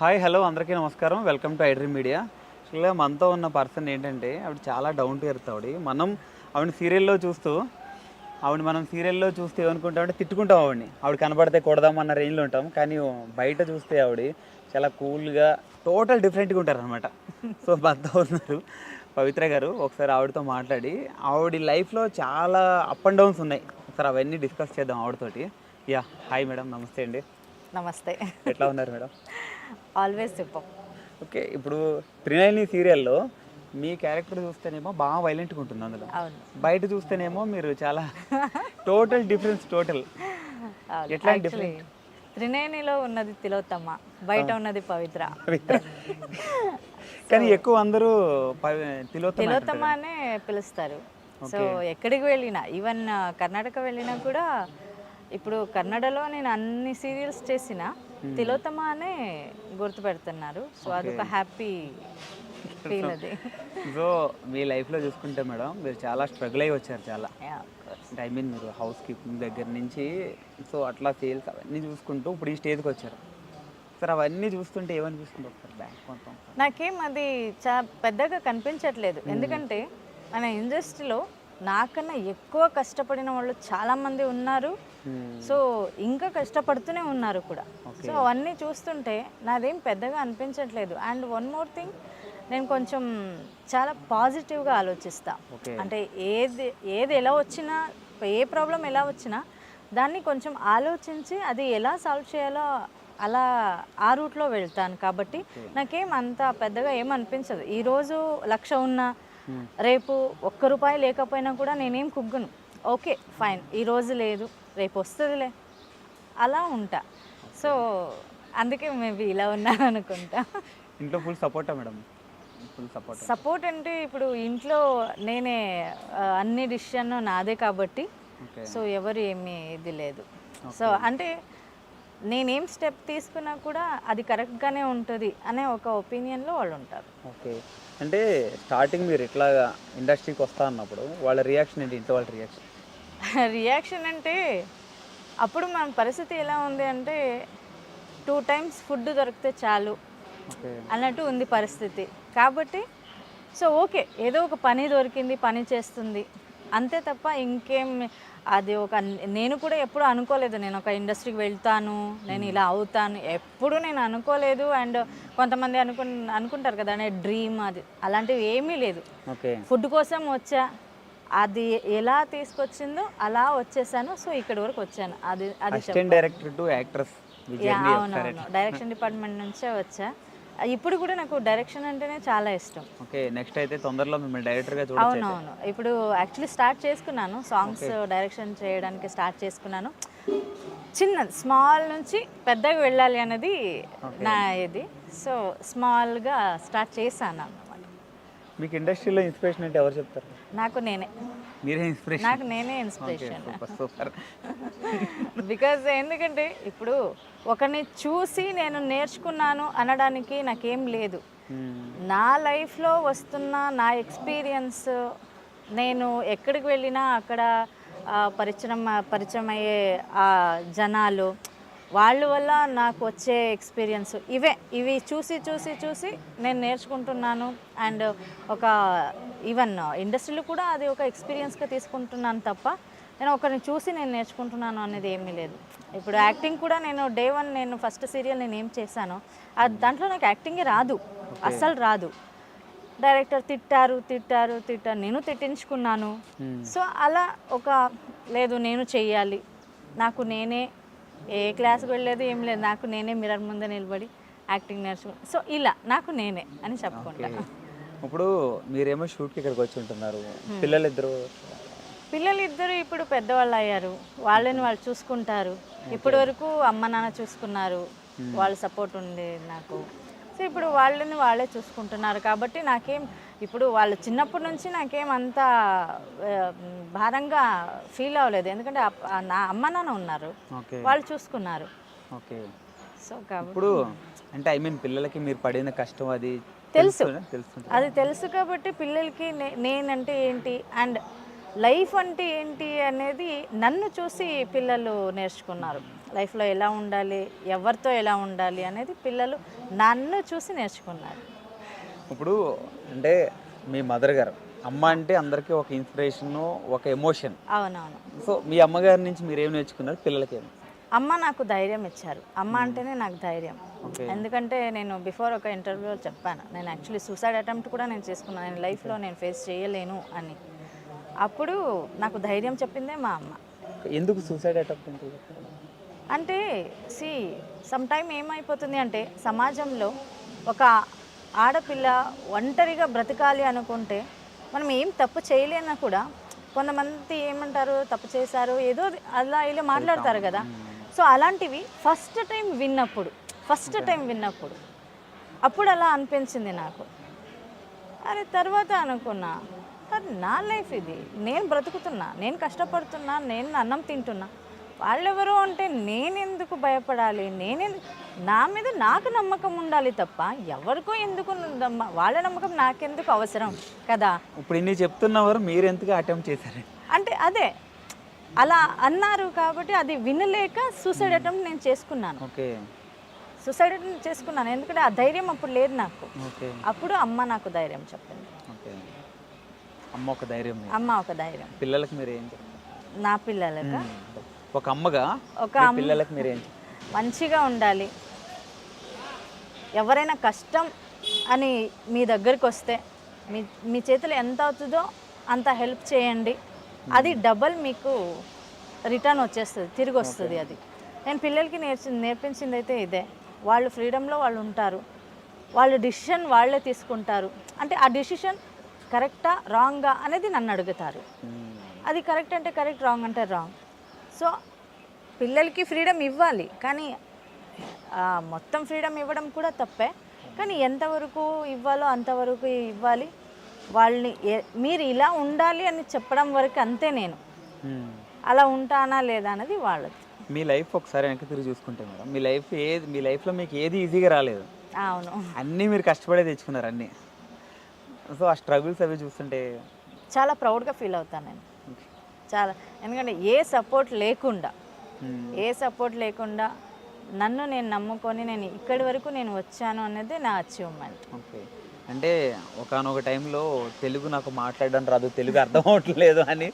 Hi hello అందరికీ నమస్కారం. Welcome to iDream media. యాక్చువల్గా మనతో ఉన్న పర్సన్ ఏంటంటే ఆవిడ చాలా డౌన్ టు ఎర్త్. ఆవిడ సీరియల్లో చూస్తే ఏమనుకుంటామంటే తిట్టుకుంటాం ఆవిడని. ఆవిడ కనబడితే కొడదామన్న రేంజ్లో ఉంటాం. కానీ బయట చూస్తే ఆవిడ చాలా కూల్గా టోటల్ డిఫరెంట్గా ఉంటారనమాట. సో మనతో ఉన్నారు పవిత్ర గారు. ఒకసారి ఆవిడతో మాట్లాడి ఆవిడ లైఫ్లో చాలా అప్ అండ్ డౌన్స్ ఉన్నాయి. ఒకసారి అవన్నీ డిస్కస్ చేద్దాం ఆవిడతోటి. యా హాయ్ మేడం, నమస్తే అండి. నమస్తే. ఎట్లా ఉన్నారు మేడం? Always super. ఓకే, ఇప్పుడు త్రినయని సీరియల్లో మీ క్యారెక్టర్ చూస్తేనేమో బాగా వైలెంట్గా ఉంటుంది అందులో. అవును. బయట చూస్తేనేమో మీరు చాలా టోటల్ డిఫరెన్స్. ఎట్లా యాక్చువల్లీ త్రినేనిలో ఉన్నది తిలోత్తమ, బయట ఉన్నది పవిత్ర. కానీ ఎక్కువ అందరూ తిలోత్తమ అనే పిలుస్తారు. సో ఎక్కడికి వెళ్ళినా, ఈవెన్ కర్ణాటక వెళ్ళినా కూడా, ఇప్పుడు కన్నడలో నేను అన్ని సీరియల్స్ చేసిన తిలోత్తమ అనే గుర్తుపెడుతున్నారు. సో అదొక హ్యాపీ ఫీల్ అది. సో మీ లైఫ్లో చూసుకుంటే మేడం, మీరు చాలా స్ట్రగుల్ అయ్యి వచ్చారు చాలా. అంటే మీరు హౌస్ కీపింగ్ దగ్గర నుంచి సో అట్లా సేల్స్ అవన్నీ చూసుకుంటూ ఇప్పుడు ఈ స్టేజ్కి వచ్చారు. సార్ అవన్నీ చూస్తుంటే ఏమనిపిస్తుంది ఒకసారి బ్యాంక్ కొంత? నాకేం అది పెద్దగా కనిపించట్లేదు. ఎందుకంటే మన ఇండస్ట్రీలో నాకన్నా ఎక్కువ కష్టపడిన వాళ్ళు చాలామంది ఉన్నారు. సో ఇంకా కష్టపడుతూనే ఉన్నారు కూడా. సో అవన్నీ చూస్తుంటే నాదేం పెద్దగా అనిపించట్లేదు. అండ్ వన్ మోర్ థింగ్, నేను కొంచెం చాలా పాజిటివ్గా ఆలోచిస్తా. అంటే ఏది ఎలా వచ్చినా, ఏ ప్రాబ్లం ఎలా వచ్చినా దాన్ని కొంచెం ఆలోచించి అది ఎలా సాల్వ్ చేయాలో అలా ఆ రూట్లో వెళ్తాను. కాబట్టి నాకేం అంత పెద్దగా ఏం అనిపించదు. ఈరోజు 1,00,000 ఉన్నా, రేపు ₹1 లేకపోయినా కూడా నేనేం కుగ్గను. ఓకే ఫైన్, ఈరోజు లేదు, రేపు వస్తుందిలే, అలా ఉంటా. సో అందుకే మేబీ ఇలా ఉన్నాను అనుకుంటా. ఇంట్లో ఫుల్ సపోర్టా మేడం? సపోర్ట్ అంటే ఇప్పుడు ఇంట్లో నేనే అన్ని డిసిషన్ నాదే కాబట్టి సో ఎవరు ఏమీ ఇది లేదు. సో అంటే నేనేం స్టెప్ తీసుకున్నా కూడా అది కరెక్ట్గానే ఉంటుంది అనే ఒక ఒపీనియన్లో వాళ్ళు ఉంటారు. ఓకే, అంటే స్టార్టింగ్ మీరు ఇట్లా ఇండస్ట్రీకి వస్తా అన్నప్పుడు వాళ్ళ రియాక్షన్ ఏంటి? ఇంట్లో వాళ్ళ రియాక్షన్ అంటే అప్పుడు మన పరిస్థితి ఎలా ఉంది అంటే 2 times ఫుడ్ దొరికితే చాలు అన్నట్టు ఉంది పరిస్థితి. కాబట్టి సో ఓకే, ఏదో ఒక పని దొరికింది, పని చేస్తుంది అంతే తప్ప ఇంకేం అది నేను కూడా ఎప్పుడు అనుకోలేదు నేను ఒక ఇండస్ట్రీకి వెళ్తాను, నేను ఇలా అవుతాను, ఎప్పుడు నేను అనుకోలేదు. అండ్ కొంతమంది అనుకుంటారు కదా అనే డ్రీమ్, అది అలాంటివి ఏమీ లేదు. ఫుడ్ కోసం వచ్చా, అది ఎలా తీసుకొచ్చిందో అలా వచ్చేసాను. సో ఇక్కడి వరకు వచ్చాను. అవునవును, డైరెక్షన్ డిపార్ట్మెంట్ నుంచే వచ్చా. ఇప్పుడు కూడా నాకు డైరెక్షన్ అంటేనే చాలా ఇష్టం. ఓకే, నెక్స్ట్ అయితే తొందరలో మిమ్మల్ని డైరెక్టర్గా చూడొచ్చు. అవునవును, ఇప్పుడు యాక్చువల్లీ స్టార్ట్ చేసుకున్నాను, సాంగ్స్ డైరెక్షన్ చేయడానికి స్టార్ట్ చేసుకున్నాను. చిన్నది స్మాల్ నుంచి పెద్దగా వెళ్ళాలి అన్నది నా ఇది. సో స్మాల్గా స్టార్ట్ చేశాను అన్నమాట. మీకు ఇండస్ట్రీలో ఇన్స్పిరేషన్ అంటే ఎవరు చెప్తారు? నాకు నేనే ఇన్స్పిరేషన్. బికాజ్ ఎందుకంటే ఇప్పుడు ఒకరిని చూసి నేను నేర్చుకున్నాను అనడానికి నాకేం లేదు. నా లైఫ్లో వస్తున్న నా ఎక్స్పీరియన్స్, నేను ఎక్కడికి వెళ్ళినా అక్కడ పరిచయం అయ్యే జనాలు, వాళ్ళ వల్ల నాకు వచ్చే ఎక్స్పీరియన్స్ ఇవి చూసి నేను నేర్చుకుంటున్నాను. అండ్ ఒక ఈవెన్ ఇండస్ట్రీలో కూడా అది ఒక ఎక్స్పీరియన్స్గా తీసుకుంటున్నాను తప్ప నేను ఒకరిని చూసి నేను నేర్చుకుంటున్నాను అనేది ఏమీ లేదు. ఇప్పుడు యాక్టింగ్ కూడా నేను డే 1 నేను ఫస్ట్ సీరియల్ నేను ఏం చేశానో దాంట్లో నాకు యాక్టింగే రాదు, అస్సలు రాదు. డైరెక్టర్ తిట్టారు, నేను తిట్టించుకున్నాను. సో అలా లేదు నేను చెయ్యాలి, నాకు నేనే ఏ క్లాస్కి వెళ్ళలేదు ఏం లేదు, నాకు నేనే మిర్రర్ ముందే నిలబడి యాక్టింగ్ నేర్చుకున్నాను. సో ఇలా నాకు నేనే అని చెప్పుకుంటాను. ఇప్పుడు మీరేమో షూట్కి ఇక్కడికి వచ్చి ఉంటున్నారు, పిల్లలిద్దరు ఇప్పుడు పెద్దవాళ్ళు అయ్యారు, వాళ్ళని వాళ్ళు చూసుకుంటారు. ఇప్పటి వరకు అమ్మ నాన్న చూసుకున్నారు, వాళ్ళ సపోర్ట్ ఉంది నాకు. సో ఇప్పుడు వాళ్ళని వాళ్ళే చూసుకుంటున్నారు. కాబట్టి నాకేం ఇప్పుడు వాళ్ళు చిన్నప్పటి నుంచి నాకేం అంత భారంగా ఫీల్ అవ్వలేదు. ఎందుకంటే నా అమ్మ నాన్న ఉన్నారు, వాళ్ళు చూసుకున్నారు. సో ఇప్పుడు అంటే పిల్లలకి మీరు పడిన కష్టం అది తెలుసు కాబట్టి పిల్లలకి నేనంటే ఏంటి అండ్ లైఫ్ అంటే ఏంటి అనేది నన్ను చూసి పిల్లలు నేర్చుకున్నారు. లైఫ్లో ఎలా ఉండాలి, ఎవరితో ఎలా ఉండాలి అనేది పిల్లలు నన్ను చూసి నేర్చుకున్నారు. ఇప్పుడు అంటే మీ మదర్ గారు అమ్మ అంటే అందరికీ ఒక ఇన్స్పిరేషన్, ఒక ఎమోషన్. అవునవును. సో మీ అమ్మగారి నుంచి మీరు ఏం నేర్చుకున్నారు పిల్లలకి? అమ్మ నాకు ధైర్యం ఇచ్చారు. అమ్మ అంటేనే నాకు ధైర్యం. ఓకే. ఎందుకంటే నేను బిఫోర్ ఒక ఇంటర్వ్యూలో చెప్పాను, నేను యాక్చువల్లీ సూసైడ్ అటెంప్ట్ కూడా నేను చేసుకున్నాను, నేను లైఫ్లో నేను ఫేస్ చేయలేను అని. అప్పుడు నాకు ధైర్యం చెప్పిందే మా అమ్మ. ఎందుకు సూసైడ్ అటెంప్ట్ అంటే? అంటే సమ్ టైమ్ ఏమైపోతుంది అంటే సమాజంలో ఒక ఆడపిల్ల ఒంటరిగా బ్రతకాలి అనుకుంటే మనం ఏం తప్పు చేయలేనా కూడా కొంతమంది ఏమంటారు, తప్పు చేశారు ఏదో అలా ఇలా మాట్లాడతారు కదా. సో అలాంటివి ఫస్ట్ టైం విన్నప్పుడు అప్పుడు అలా అనిపించింది నాకు. అరే తర్వాత అనుకున్నా, అది నా లైఫ్, ఇది నేను బ్రతుకుతున్నా, నేను కష్టపడుతున్నా, నేను అన్నం తింటున్నా, వాళ్ళెవరో అంటే నేనెందుకు భయపడాలి, నా మీద నాకు నమ్మకం ఉండాలి తప్ప ఎవరికో ఎందుకు వాళ్ళ నమ్మకం నాకెందుకు అవసరం కదా. ఇప్పుడు ఇన్ని చెప్తున్నవారు మీరు ఎందుకు అటెంప్ట్ చేశారు? అంటే అదే అలా అన్నారు కాబట్టి అది వినలేక సూసైడ్ అటెంప్ట్ నేను చేసుకున్నాను. ఓకే. సూసైడ్ అటెంప్ట్ చేసుకున్నాను ఎందుకంటే ఆ ధైర్యం అప్పుడు లేదు నాకు. ఓకే. అప్పుడు అమ్మ నాకు ధైర్యం చెప్పింది. ఓకే. అమ్మ ఒక ధైర్యం. అమ్మ ఒక ధైర్యం. పిల్లలకి మీరు ఏం చెప్తారు? నా పిల్లలకి ఒక అమ్మగా ఒక పిల్లలకి మీరు ఏం చెప్తారు? మంచిగా ఉండాలి. ఎవరైనా కష్టం అని మీ దగ్గరికి వస్తే మీ చేతిలో ఎంత అవుతుందో అంత హెల్ప్ చేయండి, అది డబల్ మీకు రిటర్న్ వచ్చేస్తుంది, తిరిగి వస్తుంది. అది నేను పిల్లలకి నేర్పించింది అయితే ఇదే. వాళ్ళు ఫ్రీడంలో వాళ్ళు ఉంటారు, వాళ్ళు డిసిషన్ వాళ్ళే తీసుకుంటారు. అంటే ఆ డిసిషన్ కరెక్టా రాంగా అనేది నన్ను అడుగుతారు. అది కరెక్ట్ అంటే కరెక్ట్, రాంగ్ అంటే రాంగ్. సో పిల్లలకి ఫ్రీడమ్ ఇవ్వాలి, కానీ మొత్తం ఫ్రీడమ్ ఇవ్వడం కూడా తప్పే. కానీ ఎంతవరకు ఇవ్వాలో అంతవరకు ఇవ్వాలి. వాళ్ళని మీరు ఇలా ఉండాలి అని చెప్పడం వరకు అంతే. నేను అలా ఉంటానా లేదా అనేది వాళ్ళది. మీ లైఫ్ ఒకసారి వెనక్కి తిరిగి చూసుకుంటే మేడం, మీ లైఫ్లో మీకు ఏది ఈజీగా రాలేదు. అవును, అన్నీ మీరు కష్టపడే తెచ్చుకున్నారు అన్నీ. సో ఆ స్ట్రగుల్స్ అవి చూస్తుంటే చాలా ప్రౌడ్గా ఫీల్ అవుతాను నేను చాలా. ఎందుకంటే ఏ సపోర్ట్ లేకుండా నన్ను నేను నమ్ముకొని నేను ఇక్కడి వరకు నేను వచ్చాను అనేది నా అచీవ్మెంట్. ఓకే. అంటే ఒకానొక టైంలో తెలుగు నాకు మాట్లాడడం రాదు, తెలుగు అర్థం అవ్వట్లేదు అని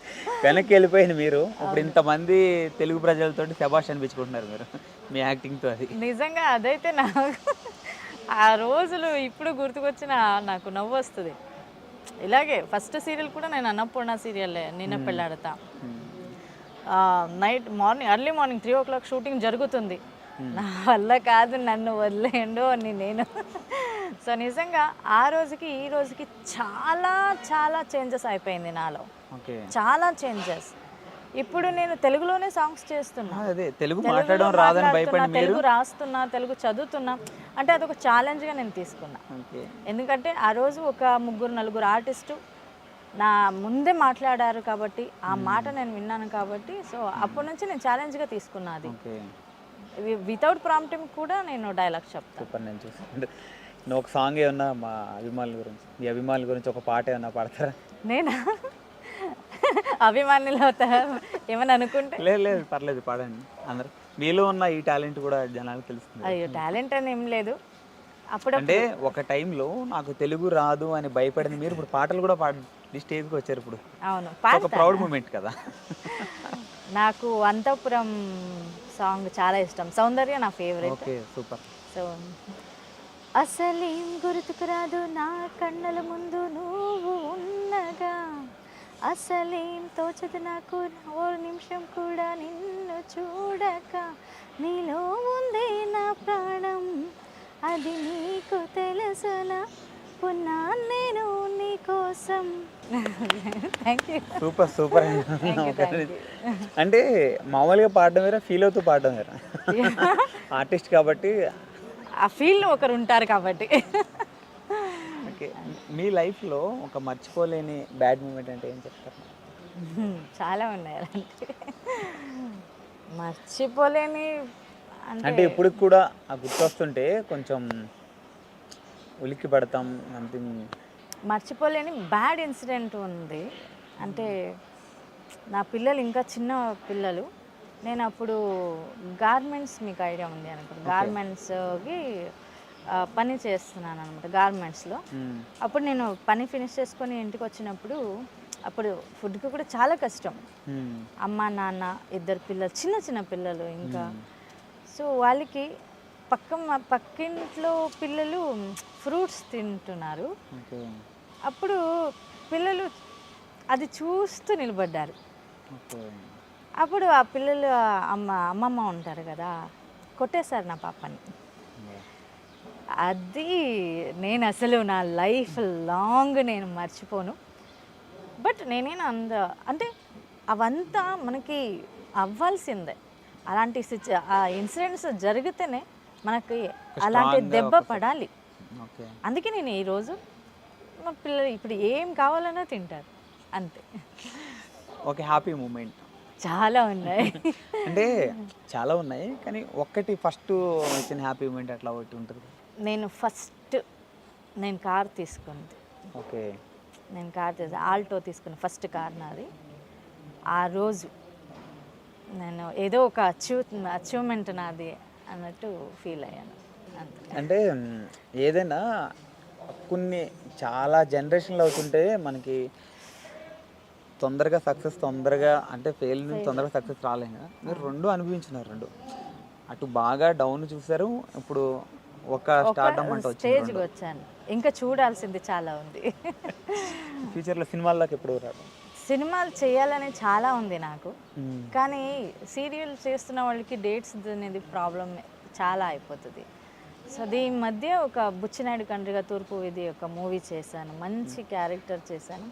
వెనక్కి వెళ్ళిపోయింది మీరు. ఇప్పుడు ఇంతమంది తెలుగు ప్రజలతోటి శభాష్ అనిపించుకుంటున్నారు మీరు మీ యాక్టింగ్తో. అది నిజంగా అదైతే నాకు ఆ రోజులు ఇప్పుడు గుర్తుకొచ్చిన నాకు నవ్వు వస్తుంది. ఇలాగే ఫస్ట్ సీరియల్ కూడా నేను అన్నపూర్ణ సీరియల్లే, నిన్న Pelladata. Early morning 3 o'clock shooting జరుగుతుంది. నా వల్ల కాదు, నన్ను వదిలేయండు అని నేను. సో నిజంగా ఆ రోజుకి ఈ రోజుకి చాలా చాలా చేంజెస్ అయిపోయింది నాలో. చాలా చేంజెస్. ఇప్పుడు నేను తెలుగులోనే సాంగ్స్ చేస్తున్నా, తెలుగు మాట్లాడడం రాదని భయపడి తెలుగు రాస్తున్నా, తెలుగు చదువుతున్నా. అంటే అదొక ఛాలెంజ్గా నేను తీసుకున్నా. ఎందుకంటే ఆ రోజు ఒక 3-4 ఆర్టిస్టు నా ముందే మాట్లాడారు కాబట్టి, ఆ మాట నేను విన్నాను కాబట్టి, సో అప్పటి నుంచి నేను ఛాలెంజ్గా తీసుకున్నా. అది వితౌట్ ప్రాంప్టింగ్ కూడా నేను డైలాగ్ చెప్తాను. సూపర్. నేను చూసాను. నువ్వు ఒక సాంగ్ ఏమన్నా మా అభిమానుల గురించి, మీ అభిమానుల గురించి ఒక పాట ఏమన్నా పాడతారా? నేనా అభిమానులు అవుతారా ఏమని అనుకుంటే? లేదు పర్లేదు, పాడండి. అందరు మీలో ఉన్న ఈ టాలెంట్ కూడా జనాలకు తెలుస్తుంది. అయ్యో టాలెంట్ అని ఏం లేదు. అప్పుడు అంటే ఒక టైంలో నాకు తెలుగు రాదు అని భయపడింది మీరు, ఇప్పుడు పాటలు కూడా పాడి స్టేజ్కి వచ్చారు. ఇప్పుడు అవును, ఒక ప్రౌడ్ మూమెంట్ కదా. నాకు అంతఃపురం సాంగ్ చాలా ఇష్టం, సౌందర్య నా ఫేవరెట్. Okay, super. సో అసలేం గుర్తుకు రాదు నా కళ్ళల ముందు నువ్వు ఉన్నగా, అసలేం తోచదు నాకు ఓ నిమిషం కూడా నిన్ను చూడక, నీలో ఉందే నా ప్రాణం అది నీకు తెలుసునా, పున్నా నేను నీ కోసం. Thank you. సూపర్. అంటే మామూలుగా పాడడం వేరే, ఫీల్ అవుతూ పాడడం వేరే. ఆర్టిస్ట్ కాబట్టి ఆ ఫీల్డ్లో ఒకరు ఉంటారు కాబట్టి. ఓకే. మీ లైఫ్లో ఒక మర్చిపోలేని బ్యాడ్ మూమెంట్ అంటే ఏం చెప్తారు? చాలా ఉన్నాయి అలాంటి మర్చిపోలేని. అంటే ఇప్పుడు కూడా ఆ గుర్తొస్తుంటే కొంచెం ఉలిక్కి పడతాం. సంథింగ్ మర్చిపోలేని బ్యాడ్ ఇన్సిడెంట్ ఉంది. అంటే నా పిల్లలు ఇంకా చిన్న పిల్లలు, నేను అప్పుడు గార్మెంట్స్ మీకు ఐడియా ఉంది అనుకో, గార్మెంట్స్కి పని చేస్తున్నాను అనమాట గార్మెంట్స్లో. అప్పుడు నేను పని ఫినిష్ చేసుకొని ఇంటికి వచ్చినప్పుడు అప్పుడు ఫుడ్కి కూడా చాలా కష్టం. అమ్మ నాన్న ఇద్దరు పిల్లలు, చిన్న చిన్న పిల్లలు ఇంకా. సో వాళ్ళకి పక్కింట్లో పిల్లలు ఫ్రూట్స్ తింటున్నారు. అప్పుడు పిల్లలు అది చూస్తూ నిలబడ్డారు. అప్పుడు ఆ పిల్లలు అమ్మమ్మ ఉంటారు కదా, కొట్టేశారు నా పాపని. అది నేను అసలు నా లైఫ్ లాంగ్ నేను మర్చిపోను. బట్ నేనేనా అంటే అవంతా మనకి అవ్వాల్సిందే. అలాంటి ఆ ఇన్సిడెంట్స్ జరిగితేనే మనకి అలాంటి దెబ్బ పడాలి. అందుకే నేను ఈరోజు మా పిల్లలు ఇప్పుడు ఏం కావాలన్నా తింటారు అంతే. ఓకే, హ్యాపీ మూమెంట్ చాలా ఉన్నాయి. అంటే చాలా ఉన్నాయి, కానీ ఒక్కటి ఫస్ట్ వచ్చిన హ్యాపీ మూమెంట్ అట్లా ఒకటి ఉంటుంది. నేను కార్ తీసుకుంది. ఓకే, నేను కార్ ఆల్టో తీసుకున్న ఫస్ట్ కార్ నాది. ఆ రోజు నేను ఏదో ఒక అచీవ్మెంట్ నాది అన్నట్టు ఫీల్ అయ్యాను అంతే. అంటే ఏదైనా కొన్ని చాలా జనరేషన్లు అవుతుంటే మనకి తొందరగా సక్సెస్ అంటే ఫెయిల్ నుంచి తొందరగా సక్సెస్ రాలేం కదా. మీరు రెండు అనుభవించినారు, రెండు అటు బాగా డౌన్ చూసారు, ఇప్పుడు ఒక స్టార్డమ్ అంటే స్టేజ్కి వచ్చాను. ఇంకా చూడాల్సింది చాలా ఉంది. ఫ్యూచర్లో సినిమాల్లోకి ఎప్పుడు రాదు? సినిమాలు చేయాలని చాలా ఉంది నాకు, కానీ సీరియల్ చేస్తున్న వాళ్ళకి డేట్స్ అనేది ప్రాబ్లం చాలా అయిపోతుంది. సో దీని మధ్య ఒక బుచ్చినాయుడు కండ్రిగా తూర్పు ఇది ఒక మూవీ చేశాను, మంచి క్యారెక్టర్ చేశాను.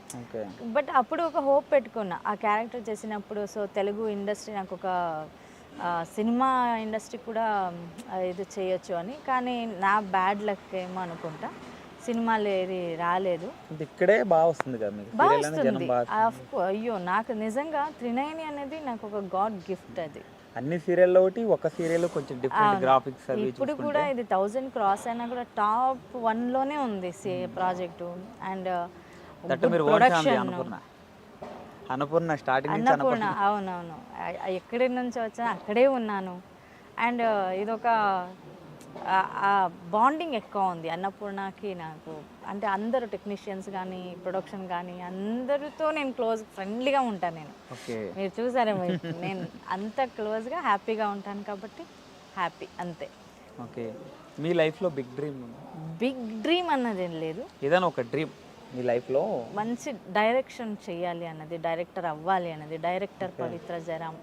బట్ అప్పుడు ఒక హోప్ పెట్టుకున్నా ఆ క్యారెక్టర్ చేసినప్పుడు. సో తెలుగు ఇండస్ట్రీ నాకు ఒక సినిమా ఇండస్ట్రీ కూడా ఇది చేయొచ్చు అని. కానీ నా బ్యాడ్ లక్ ఏమో అనుకుంటా, సినిమాలు ఏది రాలేదు. ఇక్కడే బాగా వస్తుంది కదా మీకు, బాగా వస్తుంది. అయ్యో నాకు నిజంగా త్రినయని అనేది నాకు ఒక గాడ్ గిఫ్ట్. అది అన్ని సీరియల్లో ఒకటి, ఒక సీరియల్ కొంచెం డిఫరెంట్ గ్రాఫిక్స్ అవి ఇప్పుడు కూడా ఇది 1000 క్రాస్ అయినా కూడా టాప్ 1లోనే ఉంది project. And Annapurna starting Annapurna, అవునవును, ఎక్కడి నుంచి వచ్చా అక్కడే ఉన్నాను. అండ్ ఇదొక బాండింగ్ ఎక్కువ ఉంది అన్నపూర్ణకి నాకు. అంటే అందరూ టెక్నీషియన్స్ కానీ ప్రొడక్షన్ కానీ అందరితో నేను ఫ్రెండ్లీగా ఉంటాను. నేను మీరు చూసారేమో, నేను అంత క్లోజ్గా హ్యాపీగా ఉంటాను కాబట్టి హ్యాపీ అంతే. ఓకే, మీ లైఫ్లో బిగ్ డ్రీమ్ అన్నది ఏం లేదు. ఏదైనా ఒక డ్రీమ్ మీ లైఫ్లో, మంచి డైరెక్షన్ చేయాలి అన్నది, డైరెక్టర్ అవ్వాలి అన్నది, డైరెక్టర్ పవిత్ర జరామ్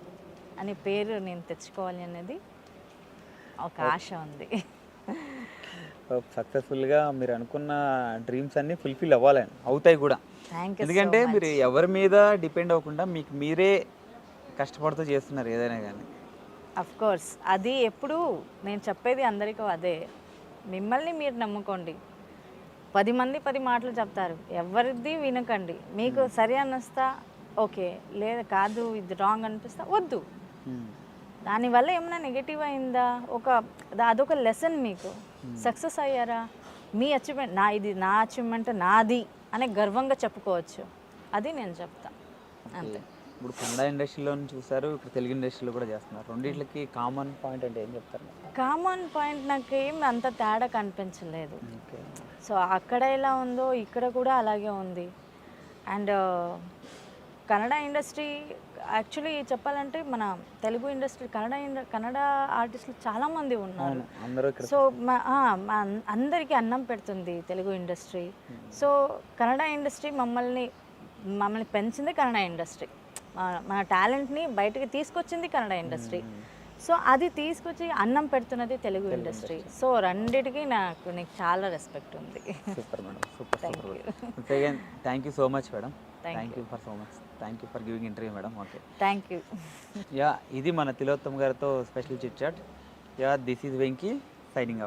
అనే పేరు నేను తెచ్చుకోవాలి అనేది ఒక ఆశ ఉంది. సక్సెస్ఫుల్గా మీరు అనుకున్న డ్రీమ్స్ అన్నీ ఫుల్ఫిల్ అవ్వాలని, అవుతాయి కూడా. ఎందుకంటే మీరు ఎవరి మీద డిపెండ్ అవ్వకుండా మీకు మీరే కష్టపడుతూ చేస్తున్నారు ఏదైనా కానీ. అఫ్ కోర్స్, అది ఎప్పుడు నేను చెప్పేది అందరికీ అదే, మిమ్మల్ని మీరు నమ్ముకోండి. 10 మంది 10 మాటలు చెప్తారు, ఎవరిది వినకండి. మీకు సరి అనిస్తా ఓకే, లేదా కాదు ఇది రాంగ్ అనిపిస్తా వద్దు. దానివల్ల ఏమైనా నెగిటివ్ అయిందా, అదొక లెసన్. మీకు సక్సెస్ అయ్యారా, మీ అచీవ్మెంట్ నా అచీవ్మెంట్ నాది అనే గర్వంగా చెప్పుకోవచ్చు. అది నేను చెప్తా అంతే. ఇప్పుడు కన్నడ ఇండస్ట్రీలో చూసారు, ఇప్పుడు తెలుగు ఇండస్ట్రీలో కూడా చేస్తున్నారు. రెండిట్లకి కామన్ పాయింట్ అంటే ఏం చెప్తారు? కామన్ పాయింట్ నాకు ఏం అంత తేడా కనిపించలేదు. సో అక్కడ ఎలా ఉందో ఇక్కడ కూడా అలాగే ఉంది. అండ్ కన్నడ ఇండస్ట్రీ యాక్చువల్లీ చెప్పాలంటే మన తెలుగు ఇండస్ట్రీ కన్నడ ఆర్టిస్టులు చాలామంది ఉన్నారు. సో అందరికీ అన్నం పెడుతుంది Telugu industry. So Kannada industry మమ్మల్ని పెంచింది కన్నడ ఇండస్ట్రీ. మన టాలెంట్ని బయటకి తీసుకొచ్చింది కన్నడ ఇండస్ట్రీ. సో అది తీసుకొచ్చి అన్నం పెడుతున్నది తెలుగు ఇండస్ట్రీ. సో రెండిటికి నీకు చాలా రెస్పెక్ట్ ఉంది. Super madam, super. Thank you so much madam. Thank you for giving interview madam. Okay, thank you. ఇది మన తిలోత్తమ్ గారితో special chit chat. This is Venky signing.